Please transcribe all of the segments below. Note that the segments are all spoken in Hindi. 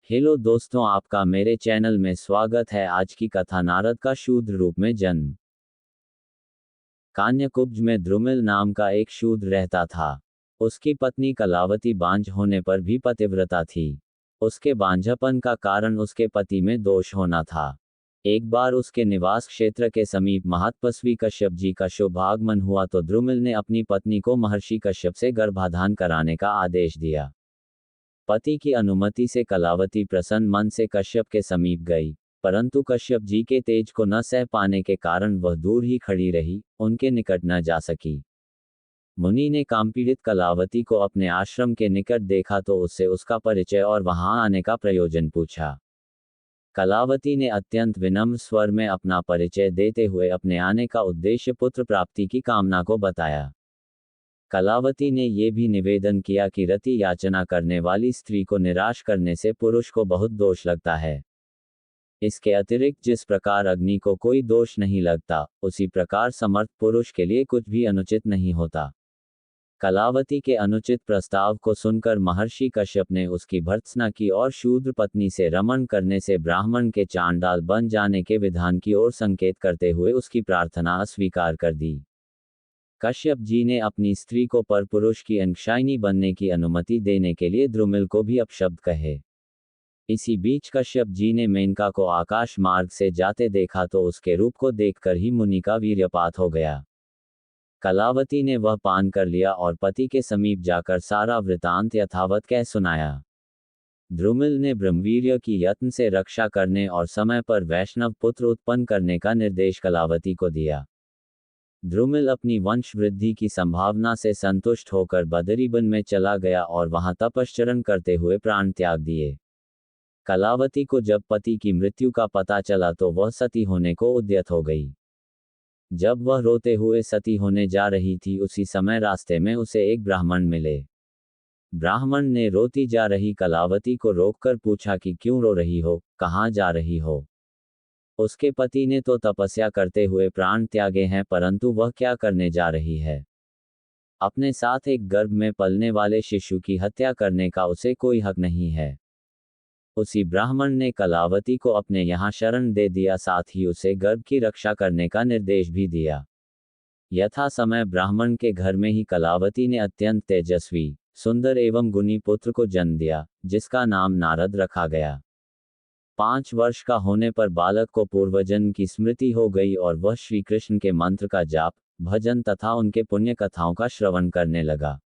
हेलो दोस्तों, आपका मेरे चैनल में स्वागत है। आज की कथा नारद का शूद्र रूप में जन्म। कान्यकुब्ज में द्रुमिल नाम का एक शूद्र रहता था। उसकी पत्नी कलावती बांझ होने पर भी पतिव्रता थी। उसके बांझपन का कारण उसके पति में दोष होना था। एक बार उसके निवास क्षेत्र के समीप महतपस्वी कश्यप जी का शुभ आगमन हुआ तो द्रुमिल ने अपनी पत्नी को महर्षि कश्यप से गर्भाधान कराने का आदेश दिया। पति की अनुमति से कलावती प्रसन्न मन से कश्यप के समीप गई, परंतु कश्यप जी के तेज को न सह पाने के कारण वह दूर ही खड़ी रही, उनके निकट न जा सकी। मुनि ने कामपीड़ित कलावती को अपने आश्रम के निकट देखा तो उससे उसका परिचय और वहां आने का प्रयोजन पूछा। कलावती ने अत्यंत विनम्र स्वर में अपना परिचय देते हुए अपने आने का उद्देश्य पुत्र प्राप्ति की कामना को बताया। कलावती ने ये भी निवेदन किया कि रति याचना करने वाली स्त्री को निराश करने से पुरुष को बहुत दोष लगता है। इसके अतिरिक्त जिस प्रकार अग्नि को कोई दोष नहीं लगता, उसी प्रकार समर्थ पुरुष के लिए कुछ भी अनुचित नहीं होता। कलावती के अनुचित प्रस्ताव को सुनकर महर्षि कश्यप ने उसकी भर्त्सना की और शूद्र पत्नी से रमण करने से ब्राह्मण के चांडाल बन जाने के विधान की ओर संकेत करते हुए उसकी प्रार्थना अस्वीकार कर दी। कश्यप जी ने अपनी स्त्री को परपुरुष की अंशाइनी बनने की अनुमति देने के लिए द्रुमिल को भी अपशब्द कहे। इसी बीच कश्यप जी ने मेनका को आकाश मार्ग से जाते देखा तो उसके रूप को देखकर ही मुनि का वीर्यपात हो गया। कलावती ने वह पान कर लिया और पति के समीप जाकर सारा वृतांत यथावत कह सुनाया। द्रुमिल ने ब्रह्मवीर्य की यत्न से रक्षा करने और समय पर वैष्णव पुत्र उत्पन्न करने का निर्देश कलावती को दिया। द्रुमिल अपनी वंश वृद्धि की संभावना से संतुष्ट होकर बदरीबन में चला गया और वहां तपश्चरण करते हुए प्राण त्याग दिए। कलावती को जब पति की मृत्यु का पता चला तो वह सती होने को उद्यत हो गई। जब वह रोते हुए सती होने जा रही थी उसी समय रास्ते में उसे एक ब्राह्मण मिले। ब्राह्मण ने रोती जा रही कलावती को रोककर पूछा कि क्यों रो रही हो, कहाँ जा रही हो। उसके पति ने तो तपस्या करते हुए प्राण त्यागे हैं, परंतु वह क्या करने जा रही है। अपने साथ एक गर्भ में पलने वाले शिशु की हत्या करने का उसे कोई हक नहीं है। उसी ब्राह्मण ने कलावती को अपने यहाँ शरण दे दिया, साथ ही उसे गर्भ की रक्षा करने का निर्देश भी दिया। यथा समय ब्राह्मण के घर में ही कलावती ने अत्यंत तेजस्वी, सुंदर एवं गुणी पुत्र को जन्म दिया, जिसका नाम नारद रखा गया। 5 वर्ष का होने पर बालक को पूर्वजन्म की स्मृति हो गई और वह श्री कृष्ण के मंत्र का जाप, भजन तथा उनके पुण्य कथाओं का श्रवण करने लगा।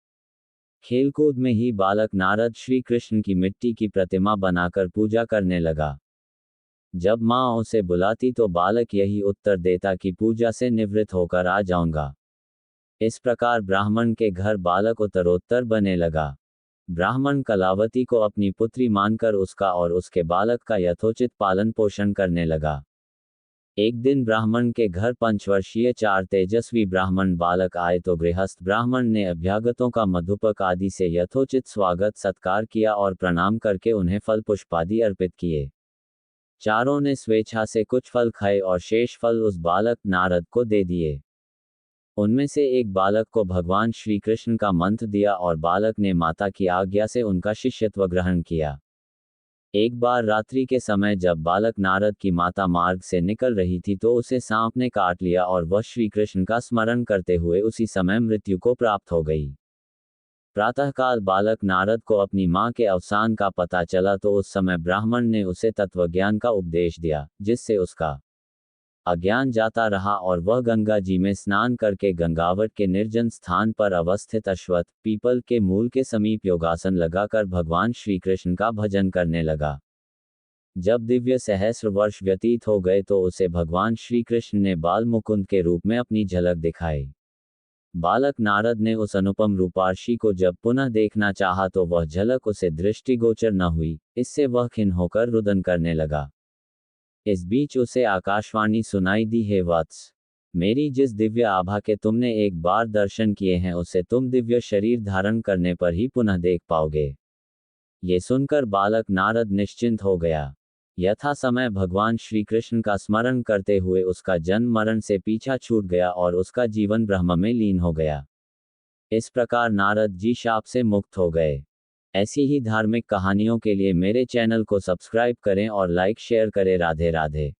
खेलकूद में ही बालक नारद श्री कृष्ण की मिट्टी की प्रतिमा बनाकर पूजा करने लगा। जब माँ उसे बुलाती तो बालक यही उत्तर देता कि पूजा से निवृत्त होकर आ जाऊंगा। इस प्रकार ब्राह्मण के घर बालक उत्तरोत्तर बने लगा। ब्राह्मण कलावती को अपनी पुत्री मानकर उसका और उसके बालक का यथोचित पालन पोषण करने लगा। एक दिन ब्राह्मण के घर 5 वर्षीय 4 तेजस्वी ब्राह्मण बालक आए तो गृहस्थ ब्राह्मण ने अभ्यागतों का मधुपक आदि से यथोचित स्वागत सत्कार किया और प्रणाम करके उन्हें फल पुष्पादि अर्पित किए। चारों ने स्वेच्छा से कुछ फल खाए और शेष फल उस बालक नारद को दे दिए। उनमें से एक बालक को भगवान श्री कृष्ण का मंत्र दिया और बालक ने माता की आज्ञा से उनका शिष्यत्व ग्रहण किया। एक बार रात्रि के समय जब बालक नारद की माता मार्ग से निकल रही थी तो उसे सांप ने काट लिया और वह श्री कृष्ण का स्मरण करते हुए उसी समय मृत्यु को प्राप्त हो गई। प्रातःकाल बालक नारद को अपनी मां के अवसान का पता चला तो उस समय ब्राह्मण ने उसे तत्वज्ञान का उपदेश दिया, जिससे उसका अज्ञान जाता रहा और वह गंगा जी में स्नान करके गंगावट के निर्जन स्थान पर अवस्थित अश्वत्थ पीपल के मूल के समीप योगासन लगाकर भगवान श्री कृष्ण का भजन करने लगा। जब दिव्य सहस्र वर्ष व्यतीत हो गए तो उसे भगवान श्री कृष्ण ने बाल मुकुंद के रूप में अपनी झलक दिखाई। बालक नारद ने उस अनुपम रूपार्षि को जब पुनः देखना चाहा तो वह झलक उसे दृष्टिगोचर न हुई, इससे वह खिन्न होकर रुदन करने लगा। इस बीच उसे आकाशवाणी सुनाई दी, हे वत्स, मेरी जिस दिव्य आभा के तुमने एक बार दर्शन किए हैं उसे तुम दिव्य शरीर धारण करने पर ही पुनः देख पाओगे। ये सुनकर बालक नारद निश्चिंत हो गया। यथा समय भगवान श्री कृष्ण का स्मरण करते हुए उसका जन्म मरण से पीछा छूट गया और उसका जीवन ब्रह्म में लीन हो गया। इस प्रकार नारद जी शाप से मुक्त हो गए। ऐसी ही धार्मिक कहानियों के लिए मेरे चैनल को सब्सक्राइब करें और लाइक शेयर करें। राधे राधे।